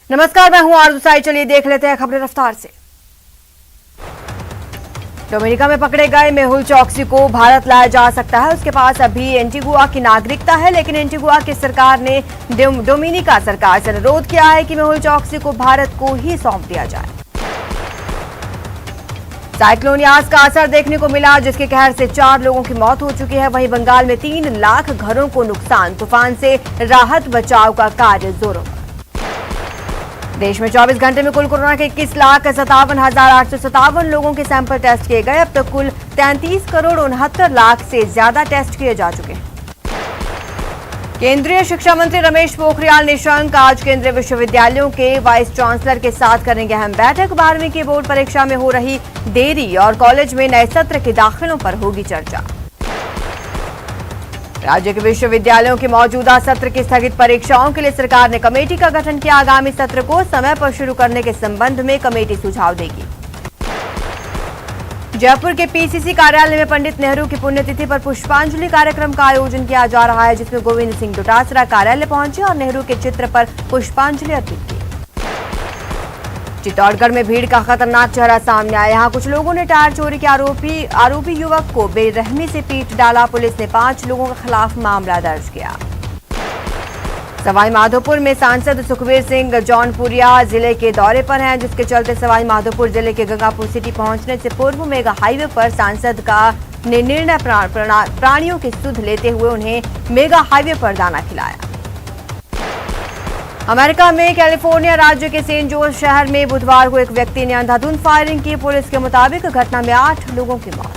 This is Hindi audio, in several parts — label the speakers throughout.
Speaker 1: नमस्कार, मैं हूं आरजू साई। चलिए देख लेते हैं खबरें रफ्तार से। डोमिनिका में पकड़े गए मेहुल चौकसी को भारत लाया जा सकता है। उसके पास अभी एंटीगुआ की नागरिकता है, लेकिन एंटीगुआ की सरकार ने डोमिनिका सरकार से अनुरोध किया है कि मेहुल चौकसी को भारत को ही सौंप दिया जाए। साइक्लोन यास का असर देखने को मिला, जिसके कहर से 4 लोगों की मौत हो चुकी है। वहीं बंगाल में 3 लाख घरों को नुकसान। तूफान से राहत बचाव का कार्य जोरों पर। देश में 24 घंटे में कुल कोरोना के 21,57,857 लोगों के सैंपल टेस्ट किए गए। अब तक कुल 33 करोड़ 69 लाख से ज्यादा टेस्ट किए जा चुके हैं। केंद्रीय शिक्षा मंत्री रमेश पोखरियाल निशंक आज केंद्रीय विश्वविद्यालयों के वाइस चांसलर के साथ करेंगे अहम बैठक। 12वीं की बोर्ड परीक्षा में हो रही देरी और कॉलेज में नए सत्र के दाखिलों पर होगी चर्चा। राज्य के विश्वविद्यालयों के मौजूदा सत्र की स्थगित परीक्षाओं के लिए सरकार ने कमेटी का गठन किया। आगामी सत्र को समय पर शुरू करने के संबंध में कमेटी सुझाव देगी। जयपुर के पीसीसी कार्यालय में पंडित नेहरू की पुण्यतिथि पर पुष्पांजलि कार्यक्रम का आयोजन किया जा रहा है, जिसमें गोविंद सिंह डोटासरा कार्यालय पहुंचे और नेहरू के चित्र पर पुष्पांजलि अर्पित की। चित्तौड़गढ़ में भीड़ का खतरनाक चेहरा सामने आया। यहां कुछ लोगों ने टायर चोरी के आरोपी युवक को बेरहमी से पीट डाला। पुलिस ने 5 लोगों के खिलाफ मामला दर्ज किया। सवाई माधोपुर में सांसद सुखबीर सिंह जौनपुरिया जिले के दौरे पर हैं, जिसके चलते सवाई माधोपुर जिले के गंगापुर सिटी पहुंचने से पूर्व मेगा हाईवे पर सांसद का निर्णय प्राणियों की सुध लेते हुए उन्हें मेगा हाईवे पर दाना खिलाया। अमेरिका में कैलिफोर्निया राज्य के सेंट जोस शहर में बुधवार को एक व्यक्ति ने अंधाधुंध फायरिंग की। पुलिस के मुताबिक घटना में 8 लोगों की मौत।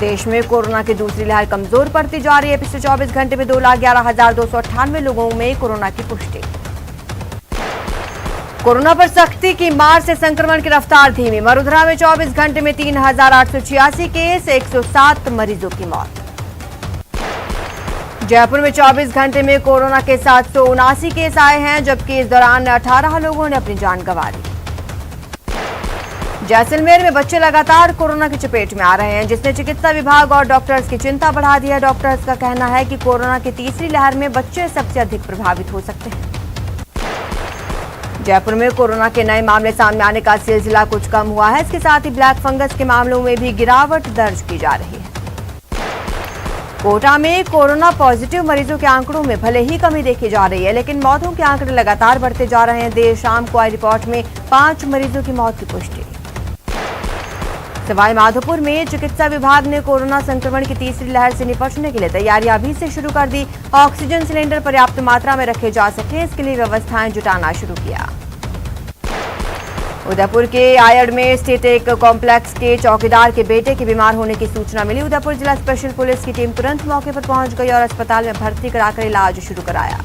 Speaker 1: देश में कोरोना की दूसरी लहर कमजोर पड़ती जा रही है। पिछले 24 घंटे में 2,11,298 लोगों में कोरोना की पुष्टि। कोरोना पर सख्ती की मार से संक्रमण की रफ्तार धीमी। मरुधरा में 24 घंटे में 3,886 केस, 107 मरीजों की मौत। जयपुर में 24 घंटे में कोरोना के 779 केस आए हैं, जबकि इस दौरान 18 लोगों ने अपनी जान गंवा ली। जैसलमेर में बच्चे लगातार कोरोना की चपेट में आ रहे हैं, जिसने चिकित्सा विभाग और डॉक्टर्स की चिंता बढ़ा दी है। डॉक्टर्स का कहना है कि कोरोना की तीसरी लहर में बच्चे सबसे अधिक प्रभावित हो सकते हैं। जयपुर में कोरोना के नए मामले सामने आने का सिलसिला कुछ कम हुआ है। इसके साथ ही ब्लैक फंगस के मामलों में भी गिरावट दर्ज की जा रही है। कोटा में कोरोना पॉजिटिव मरीजों के आंकड़ों में भले ही कमी देखी जा रही है, लेकिन मौतों के आंकड़े लगातार बढ़ते जा रहे हैं। देर शाम को आई रिपोर्ट में 5 मरीजों की मौत की पुष्टि। सवाई माधोपुर में चिकित्सा विभाग ने कोरोना संक्रमण की तीसरी लहर से निपटने के लिए तैयारियां अभी से शुरू कर दी। ऑक्सीजन सिलेंडर पर्याप्त मात्रा में रखे जा सके, इसके लिए व्यवस्थाएं जुटाना शुरू किया। उदयपुर के आयड़ में स्थित एक कॉम्प्लेक्स के चौकीदार के बेटे के बीमार होने की सूचना मिली। उदयपुर जिला स्पेशल पुलिस की टीम तुरंत मौके पर पहुंच गई और अस्पताल में भर्ती कराकर इलाज शुरू कराया।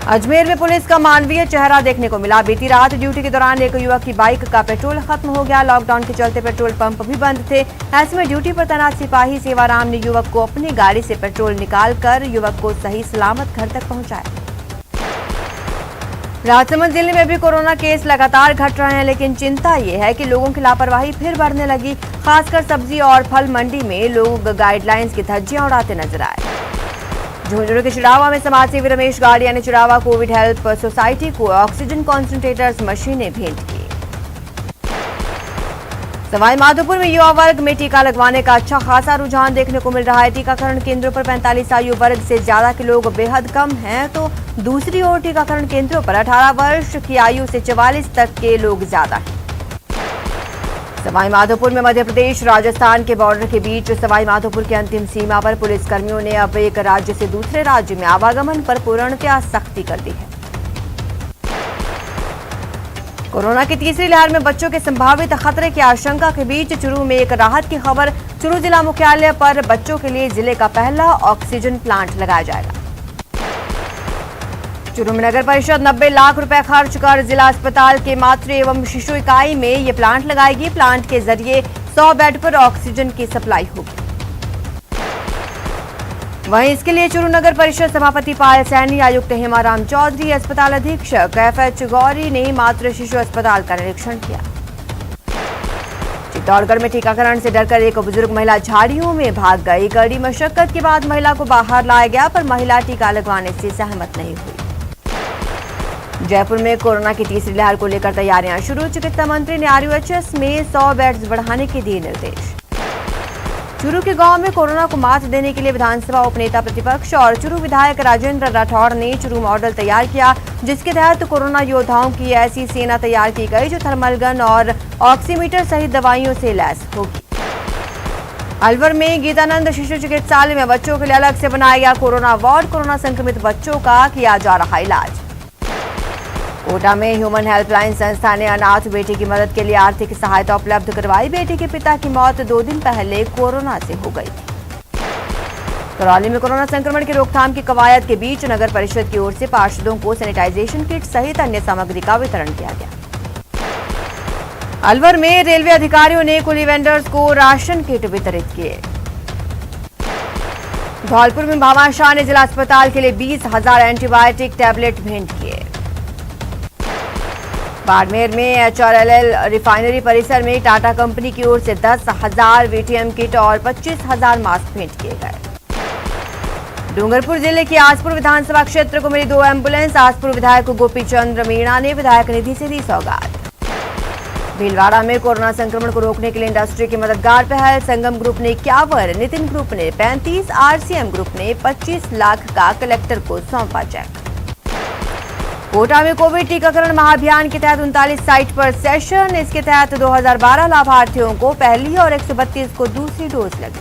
Speaker 1: अजमेर में पुलिस का मानवीय चेहरा देखने को मिला। बीती रात ड्यूटी के दौरान एक युवक की बाइक का पेट्रोल खत्म हो गया। लॉकडाउन के चलते पेट्रोल पंप भी बंद थे। ऐसे में ड्यूटी पर तैनात सिपाही सेवाराम ने युवक को अपनी गाड़ी से पेट्रोल निकालकर युवक को सही सलामत घर तक पहुंचाया। राजसमंद जिले में भी कोरोना केस लगातार घट रहे हैं, लेकिन चिंता ये है कि लोगों की लापरवाही फिर बढ़ने लगी। खासकर सब्जी और फल मंडी में लोग गाइडलाइंस की धज्जियां उड़ाते नजर आए। झुंझुनू के चिड़ावा में समाजसेवी रमेश गाड़िया ने चिड़ावा कोविड हेल्प सोसाइटी को ऑक्सीजन कॉन्सेंट्रेटर्स मशीनें भेंट की। सवाई माधोपुर में युवा वर्ग में टीका लगवाने का अच्छा खासा रुझान देखने को मिल रहा है। टीकाकरण केंद्रों पर 45 आयु वर्ग से ज्यादा के लोग बेहद कम हैं, तो दूसरी ओर टीकाकरण केंद्रों पर 18 वर्ष की आयु से 44 तक के लोग ज्यादा हैं। सवाई माधोपुर में मध्य प्रदेश राजस्थान के बॉर्डर के बीच सवाई माधोपुर की अंतिम सीमा पर पुलिसकर्मियों ने अब एक राज्य से दूसरे राज्य में आवागमन पर पूर्णतया सख्ती कर दी है। कोरोना की तीसरी लहर में बच्चों के संभावित खतरे की आशंका के बीच चुरू में एक राहत की खबर। चुरू जिला मुख्यालय पर बच्चों के लिए जिले का पहला ऑक्सीजन प्लांट लगाया जाएगा। चुरू में नगर परिषद 90 लाख रुपए खर्च कर जिला अस्पताल के मातृ एवं शिशु इकाई में ये प्लांट लगाएगी। प्लांट के जरिए 100 बेड पर ऑक्सीजन की सप्लाई होगी। वहीं इसके लिए चुरू नगर परिषद सभापति पायल सैनी, आयुक्त हेमाराम चौधरी, अस्पताल अधीक्षक FH गौरी ने मातृ शिशु अस्पताल का निरीक्षण किया। चित्तौड़गढ़ में टीकाकरण से डरकर एक बुजुर्ग महिला झाड़ियों में भाग गई। कड़ी मशक्कत के बाद महिला को बाहर लाया गया, पर महिला टीका लगवाने से सहमत नहीं हुई। जयपुर में कोरोना की तीसरी लहर को लेकर तैयारियां शुरू। चिकित्सा मंत्री ने आरयूएचएस में 100 बेड्स बढ़ाने के दिए निर्देश। चूरू के गांव में कोरोना को मात देने के लिए विधानसभा उपनेता प्रतिपक्ष और चूरू विधायक राजेंद्र राठौड़ ने चूरू मॉडल तैयार किया, जिसके तहत कोरोना योद्धाओं की ऐसी सेना तैयार की गई जो थर्मल गन और ऑक्सीमीटर सहित दवाइयों से लैस होगी। अलवर में गीतानंद शिशु चिकित्सालय में बच्चों के लिए अलग से बनाया गया कोरोना वार्ड। कोरोना संक्रमित बच्चों का किया जा रहा इलाज। कोटा में ह्यूमन हेल्पलाइन संस्था ने अनाथ बेटी की मदद के लिए आर्थिक सहायता उपलब्ध करवाई। बेटी के पिता की मौत 2 दिन पहले कोरोना से हो गई। करौली में कोरोना संक्रमण की रोकथाम की कवायद के बीच नगर परिषद की ओर से पार्षदों को सैनिटाइजेशन किट सहित अन्य सामग्री का वितरण किया गया। अलवर में रेलवे अधिकारियों ने कुली वेंडर्स को राशन किट वितरित किए। धौलपुर में भामाशाह ने जिला अस्पताल के लिए 20,000 एंटीबायोटिक टैबलेट भेंट किए। बाड़मेर में एचआरएलएल रिफाइनरी परिसर में टाटा कंपनी की ओर से 10,000 वीटीएम किट और 25,000 मास्क भेंट किए गए। डूंगरपुर जिले के आसपुर विधानसभा क्षेत्र को मिली 2 एम्बुलेंस। आसपुर विधायक गोपीचंद्र मीणा ने विधायक निधि से दी सौगात। भीलवाड़ा में कोरोना संक्रमण को रोकने के लिए इंडस्ट्री की मददगार पहल। संगम ग्रुप ने 51, नितिन ग्रुप ने 35, आरसीएम ग्रुप ने 25 लाख का कलेक्टर को सौंपा चेक। कोटा में कोविड टीकाकरण महाअभियान के तहत 39 साइट पर सेशन। इसके तहत 2012 लाभार्थियों को पहली और 132 को दूसरी डोज लगी।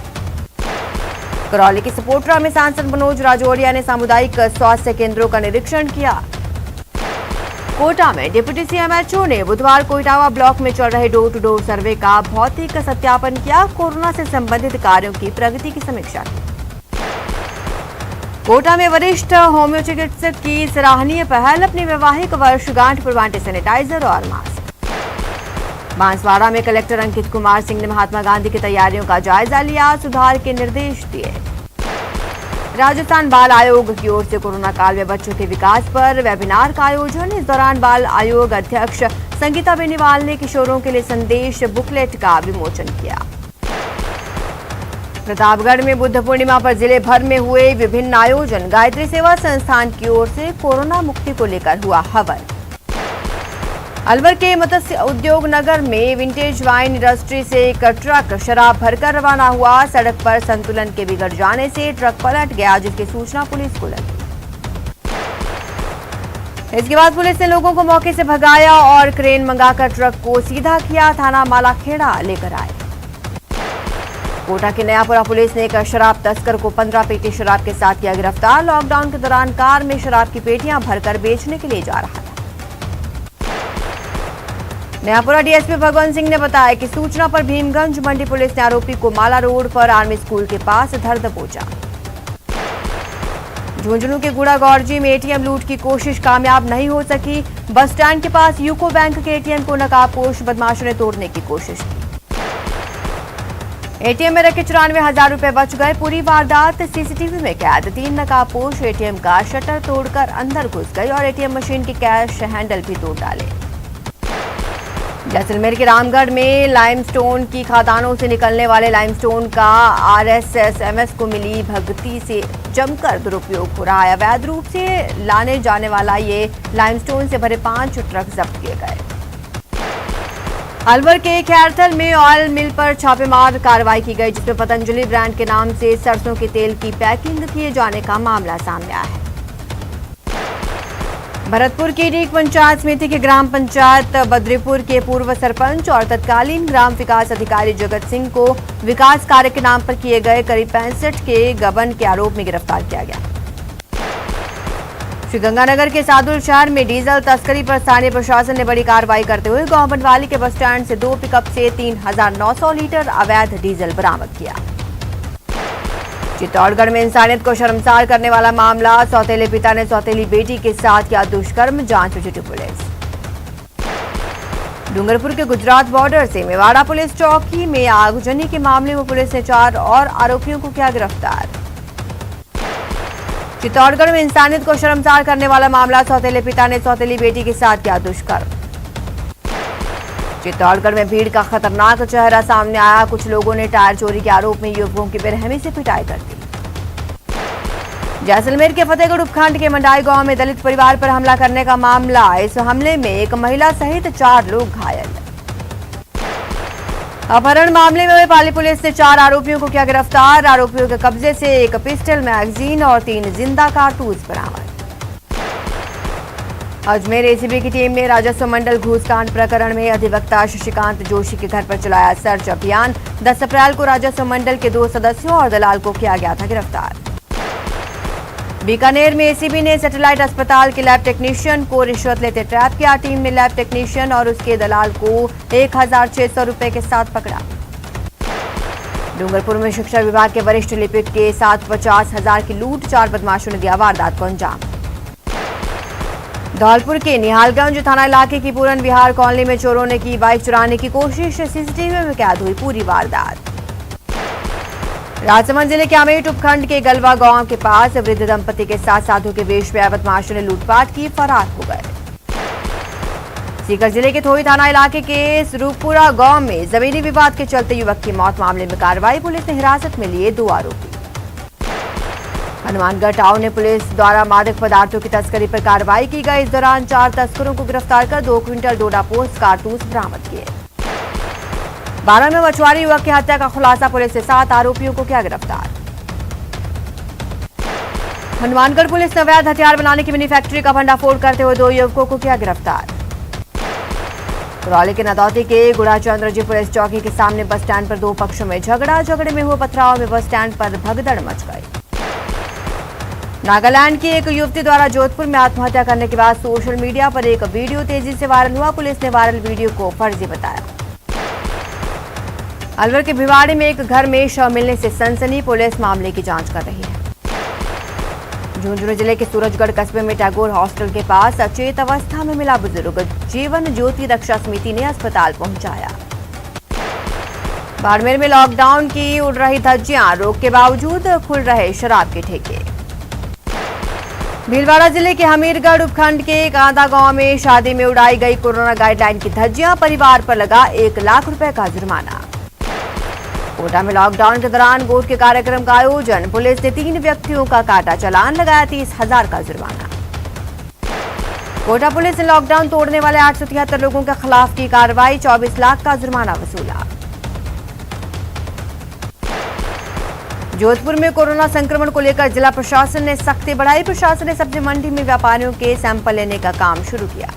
Speaker 1: करौली के सपोटरा में सांसद मनोज राजौड़िया ने सामुदायिक स्वास्थ्य केंद्रों का निरीक्षण किया। कोटा में डिप्टी सीएमएचओ ने बुधवार को इटावा ब्लॉक में चल रहे डोर टू डोर सर्वे का भौतिक सत्यापन किया। कोरोना से संबंधित कार्यों की प्रगति की समीक्षा की। कोटा में वरिष्ठ होम्यो चिकित्सक की सराहनीय पहल। अपनी वैवाहिक वर्षगांठ पर बांटे सैनिटाइजर और मास्क। बांसवाड़ा में कलेक्टर अंकित कुमार सिंह ने महात्मा गांधी की तैयारियों का जायजा लिया, सुधार के निर्देश दिए। राजस्थान बाल आयोग की ओर से कोरोना काल में बच्चों के विकास पर वेबिनार का आयोजन। इस दौरान बाल आयोग अध्यक्ष संगीता बेनीवाल ने किशोरों के लिए संदेश बुकलेट का विमोचन किया। प्रतापगढ़ में बुद्ध पूर्णिमा पर जिले भर में हुए विभिन्न आयोजन। गायत्री सेवा संस्थान की ओर से कोरोना मुक्ति को लेकर हुआ हवन। अलवर के मत्स्य उद्योग नगर में विंटेज वाइन इंडस्ट्री से एक ट्रक शराब भरकर रवाना हुआ। सड़क पर संतुलन के बिगड़ जाने से ट्रक पलट गया, जिसकी सूचना पुलिस को लगी। इसके बाद पुलिस ने लोगों को मौके से भगाया और क्रेन मंगाकर ट्रक को सीधा किया। थाना मालाखेड़ा लेकर आए। कोटा के नयापुरा पुलिस ने एक शराब तस्कर को 15 पेटी शराब के साथ किया गिरफ्तार। लॉकडाउन के दौरान कार में शराब की पेटियां भरकर बेचने के लिए जा रहा था। नयापुरा डीएसपी भगवंत सिंह ने बताया कि सूचना पर भीमगंज मंडी पुलिस ने आरोपी को माला रोड पर आर्मी स्कूल के पास धर दबोचा। झुंझुनू के गुड़ागौरजी में एटीएम लूट की कोशिश कामयाब नहीं हो सकी। बस स्टैंड के पास यूको बैंक के एटीएम को नकाबपोश बदमाशों ने तोड़ने की कोशिश की। एटीएम में रखे 94,000 रुपए बच गए। पूरी वारदात सीसीटीवी में कैद। 3 नकाबपोश एटीएम का शटर तोड़कर अंदर घुस गए और एटीएम मशीन के कैश हैंडल भी तोड़ डाले। जैसलमेर के रामगढ़ में लाइमस्टोन की खदानों से निकलने वाले लाइमस्टोन का आरएसएसएमएस को मिली भगती से जमकर दुरुपयोग हो रहा है। अवैध रूप से लाने जाने वाला ये लाइमस्टोन से भरे 5 ट्रक जब्त किए गए। अलवर के खैरथल में ऑयल मिल पर छापेमार कार्रवाई की गई, जिसमें पतंजलि ब्रांड के नाम से सरसों के तेल की पैकिंग किए जाने का मामला सामने आया है। भरतपुर की रीक पंचायत समिति के ग्राम पंचायत बद्रीपुर के पूर्व सरपंच और तत्कालीन ग्राम विकास अधिकारी जगत सिंह को विकास कार्य के नाम पर किए गए करीब 65 के गबन के आरोप में गिरफ्तार किया गया। श्रीगंगानगर के सादुल शहर में डीजल तस्करी पर स्थानीय प्रशासन ने बड़ी कार्रवाई करते हुए गांव बनवाली के बस स्टैंड से 2 पिकअप से 3,900 लीटर अवैध डीजल बरामद किया। चित्तौड़गढ़ में इंसानियत को शर्मसार करने वाला मामला। सौतेले पिता ने सौतेली बेटी के साथ किया दुष्कर्म, जांच में जुटी पुलिस। डूंगरपुर के गुजरात बॉर्डर से मेवाड़ा पुलिस चौकी में आगजनी के मामले में पुलिस ने 4 और आरोपियों को किया गिरफ्तार। चित्तौड़गढ़ में इंसानियत को शर्मसार करने वाला मामला। सौतेले पिता ने सौतेली बेटी के साथ किया दुष्कर्म। चित्तौड़गढ़ में भीड़ का खतरनाक चेहरा सामने आया। कुछ लोगों ने टायर चोरी के आरोप में युवकों की बेरहमी से पिटाई कर दी। जैसलमेर के फतेहगढ़ उपखंड के मंडाई गांव में दलित परिवार पर हमला करने का मामला। इस हमले में एक महिला सहित 4 लोग घायल। अपहरण मामले में पाली पुलिस ने 4 आरोपियों को किया गिरफ्तार। आरोपियों के कब्जे से एक पिस्टल, मैगजीन और 3 जिंदा कारतूस बरामद। अजमेर एसीबी की टीम ने राजस्व मंडल घूसकांड प्रकरण में अधिवक्ता शशिकांत जोशी के घर पर चलाया सर्च अभियान। 10 अप्रैल को राजस्व मंडल के 2 सदस्यों और दलाल को किया गया था गिरफ्तार। बीकानेर में एसीबी ने सैटेलाइट अस्पताल के लैब टेक्नीशियन को रिश्वत लेते ट्रैप किया। टीम ने लैब टेक्नीशियन और उसके दलाल को 1600 रुपए के साथ पकड़ा। डूंगरपुर में शिक्षा विभाग के वरिष्ठ लिपिक के साथ 50,000 की लूट। 4 बदमाशों ने दिया वारदात को अंजाम। धौलपुर के निहालगंज थाना इलाके की पूरन विहार कॉलोनी में चोरों ने की बाइक चुराने की कोशिश। सीसीटीवी में कैद हुई पूरी वारदात। राजसमंद जिले के अमेठ उपखंड के गलवा गांव के पास वृद्ध दंपति के साथ साधु के वेश में बदमाशों ने लूटपाट की, फरार हो गए। सीकर जिले के थोई थाना इलाके के स्वरूपपुरा गांव में जमीनी विवाद के चलते युवक की मौत मामले में कार्रवाई। पुलिस ने हिरासत में लिए 2 आरोपी। हनुमानगढ़ टाउन में पुलिस द्वारा मादक पदार्थों की तस्करी पर कार्रवाई की गई। इस दौरान 4 तस्करों को गिरफ्तार कर 2 क्विंटल डोडा पोस्ट कारतूस बरामद किए। 12 में मछुआरी युवक की हत्या का खुलासा। पुलिस ने 7 आरोपियों को किया गिरफ्तार। हनुमानगढ़ पुलिस ने अवैध हथियार बनाने की मिनी फैक्ट्री का भंडाफोड़ करते हुए 2 युवकों को किया गिरफ्तार। करौली के नदौती के गुड़ाचंद्र जी पुलिस चौकी के सामने बस स्टैंड पर 2 पक्षों में झगड़े में हुए पथराव में बस स्टैंड पर भगदड़ मच गई। नागालैंड की एक युवती द्वारा जोधपुर में आत्महत्या करने के बाद सोशल मीडिया पर एक वीडियो तेजी से वायरल हुआ। पुलिस ने वायरल वीडियो को फर्जी बताया। अलवर के भिवाड़ी में एक घर में शव मिलने से सनसनी। पुलिस मामले की जांच कर रही है। झुंझुनू जिले के सूरजगढ़ कस्बे में टैगोर हॉस्टल के पास अचेत अवस्था में मिला बुजुर्ग। जीवन ज्योति रक्षा समिति ने अस्पताल पहुंचाया। बाड़मेर में लॉकडाउन की उड़ रही धज्जियां, रोक के बावजूद खुल रहे शराब के ठेके। भीलवाड़ा जिले के हमीरगढ़ उपखंड के कांदा गांव में शादी में उड़ाई गई कोरोना गाइडलाइन की धज्जियां। परिवार पर लगा 1 लाख रुपए का जुर्माना। कोटा में लॉकडाउन के दौरान वोट के कार्यक्रम का आयोजन। पुलिस ने 3 व्यक्तियों का काटा चालान, लगाया 30,000 का जुर्माना। कोटा पुलिस ने लॉकडाउन तोड़ने वाले 873 लोगों के खिलाफ की कार्रवाई। 24 लाख का जुर्माना वसूला। जोधपुर में कोरोना संक्रमण को लेकर जिला प्रशासन ने सख्ती बढ़ाई। प्रशासन ने सब्जी मंडी में व्यापारियों के सैंपल लेने का काम शुरू किया।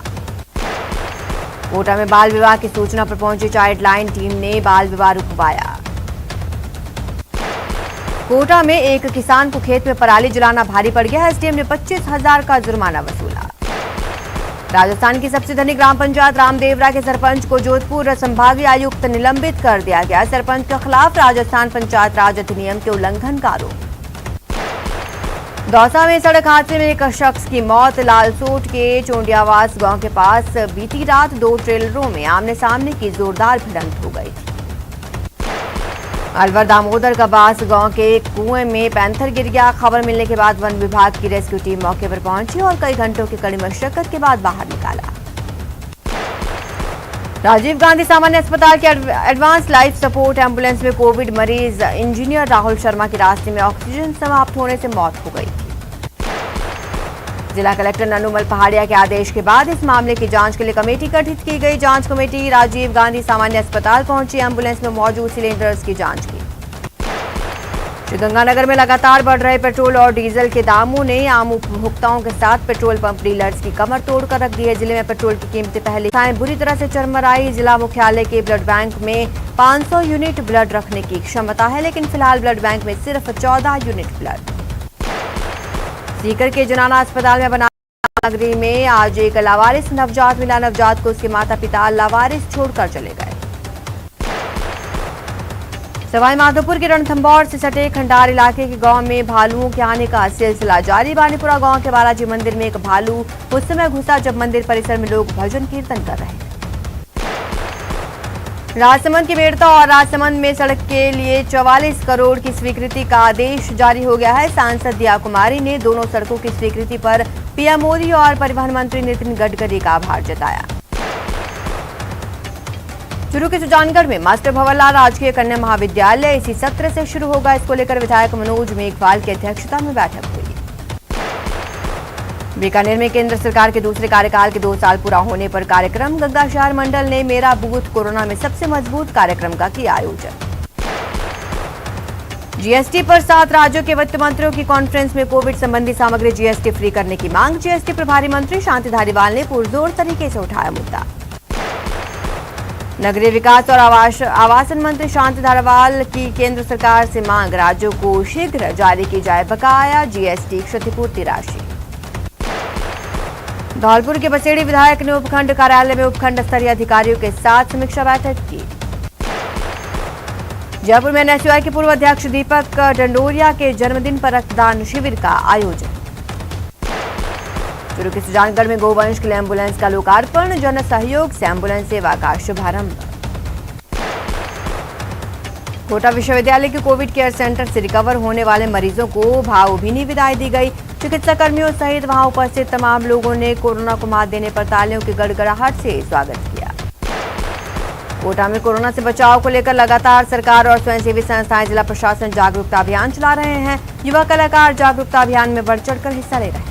Speaker 1: कोटा में बाल विवाह की सूचना पर पहुंची चाइल्ड लाइन टीम ने बाल विवाह रुकवाया। कोटा में एक किसान को खेत में पराली जलाना भारी पड़ गया। एसडीएम ने 25,000 का जुर्माना वसूला। राजस्थान की सबसे धनी ग्राम पंचायत रामदेवरा के सरपंच को जोधपुर संभागीय आयुक्त निलंबित कर दिया गया। सरपंच के खिलाफ राजस्थान पंचायत राज अधिनियम के उल्लंघन का आरोप। दौसा में सड़क हादसे में एक शख्स की मौत। लालसोट के चोंडियावास गांव के पास बीती रात 2 ट्रेलरों में आमने सामने की जोरदार भिड़ंत हो गई। अलवर दामोदर कबास गांव के कुएं में पैंथर गिर गया। खबर मिलने के बाद वन विभाग की रेस्क्यू टीम मौके पर पहुंची और कई घंटों की कड़ी मशक्कत के बाद बाहर निकाला। राजीव गांधी सामान्य अस्पताल के एडवांस लाइफ सपोर्ट एम्बुलेंस में कोविड मरीज इंजीनियर राहुल शर्मा के रास्ते में ऑक्सीजन समाप्त होने से मौत हो गई। जिला कलेक्टर नन्नूमल पहाड़िया के आदेश के बाद इस मामले की जांच के लिए कमेटी गठित की गई। जांच कमेटी राजीव गांधी सामान्य अस्पताल पहुंची, एम्बुलेंस में मौजूद सिलेंडर्स की जांच की। श्रीगंगानगर में लगातार बढ़ रहे पेट्रोल और डीजल के दामों ने आम उपभोक्ताओं के साथ पेट्रोल पंप डीलर्स की कमर तोड़कर रख दी है। जिले में पेट्रोल की कीमतें पहले बुरी तरह से चरमराई। जिला मुख्यालय के ब्लड बैंक में 500 यूनिट ब्लड रखने की क्षमता है, लेकिन फिलहाल ब्लड बैंक में सिर्फ 14 यूनिट ब्लड। सीकर के जनाना अस्पताल में बना नगरी में आज एक लावारिस नवजात मिला। नवजात को उसके माता पिता लावारिस छोड़कर चले गए। सवाई माधोपुर के रणथंभौर से सटे खंडार इलाके के गांव में भालुओं के आने का सिलसिला जारी। बानीपुरा गांव के बालाजी मंदिर में एक भालू उस समय घुसा जब मंदिर परिसर में लोग भजन कीर्तन कर रहे थे। राजसमंद की बेड़ता और राजसमंद में सड़क के लिए 44 करोड़ की स्वीकृति का आदेश जारी हो गया है। सांसद दिया कुमारी ने दोनों सड़कों की स्वीकृति पर पीएम मोदी और परिवहन मंत्री नितिन गडकरी का आभार जताया। चुरू के सुजानगढ़ में मास्टर भंवरलाल राजकीय कन्या महाविद्यालय इसी सत्र से शुरू होगा। इसको लेकर विधायक मनोज मेघवाल की अध्यक्षता में बैठक हुई। बीकानेर में केंद्र सरकार के दूसरे कार्यकाल के 2 साल पूरा होने पर कार्यक्रम। गंगा शहर मंडल ने मेरा बूथ कोरोना में सबसे मजबूत कार्यक्रम का किया आयोजन। जीएसटी पर 7 राज्यों के वित्त मंत्रियों की कॉन्फ्रेंस में कोविड संबंधी सामग्री जीएसटी फ्री करने की मांग। जीएसटी प्रभारी मंत्री शांति धारीवाल ने पुरजोर तरीके से उठाया मुद्दा। नगरीय विकास और आवासन मंत्री शांति धारीवाल की केंद्र सरकार से मांग, राज्यों को शीघ्र जारी की जाए बकाया जीएसटी क्षतिपूर्ति राशि। धौलपुर के बसेड़ी विधायक ने उपखंड कार्यालय में उपखंड स्तरीय अधिकारियों के साथ समीक्षा बैठक की। जयपुर में एनएसयूआई के पूर्व अध्यक्ष दीपक डंडोरिया के जन्मदिन पर रक्तदान शिविर का आयोजन। चुरू के सुजानगढ़ में गोवंश के लिए एम्बुलेंस का लोकार्पण। जन सहयोग से एम्बुलेंस सेवा का शुभारंभ। कोटा विश्वविद्यालय के कोविड केयर सेंटर से रिकवर होने वाले मरीजों को भावभीनी विदाई दी गई। चिकित्सा कर्मियों सहित वहां उपस्थित तमाम लोगों ने कोरोना को मात देने पर तालियों की गड़गड़ाहट से स्वागत किया। कोटा में कोरोना से बचाव को लेकर लगातार सरकार और स्वयंसेवी संस्थाएं, जिला प्रशासन जागरूकता अभियान चला रहे हैं। युवा कलाकार जागरूकता अभियान में बढ़ चढ़कर हिस्सा ले रहे हैं।